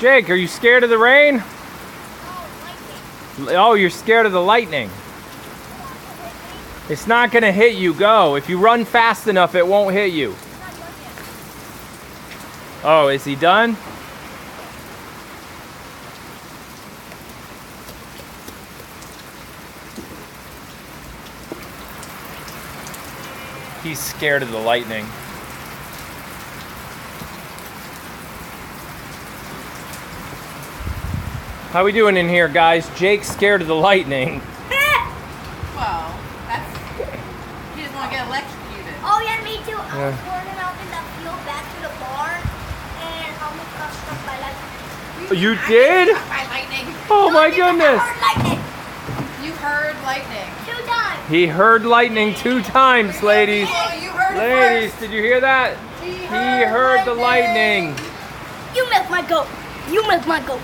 Jake, are you scared of the rain? No, lightning. Oh, you're scared of the lightning. It's not gonna hit you, go. If you run fast enough, it won't hit you. Oh, is he done? He's scared of the lightning. How we doing in here, guys? Jake's scared of the lightning. Well, that's... He doesn't want to get electrocuted. Oh yeah, me too. I was running out in the field back to the barn, and I almost got struck by lightning. You did? By lightning. Oh my I goodness. heard lightning You heard lightning. 2 times. He heard lightning 2 times, ladies. Oh, you heard it Ladies, first. did you hear that? He heard the lightning. You milk my goat. You milk my goat.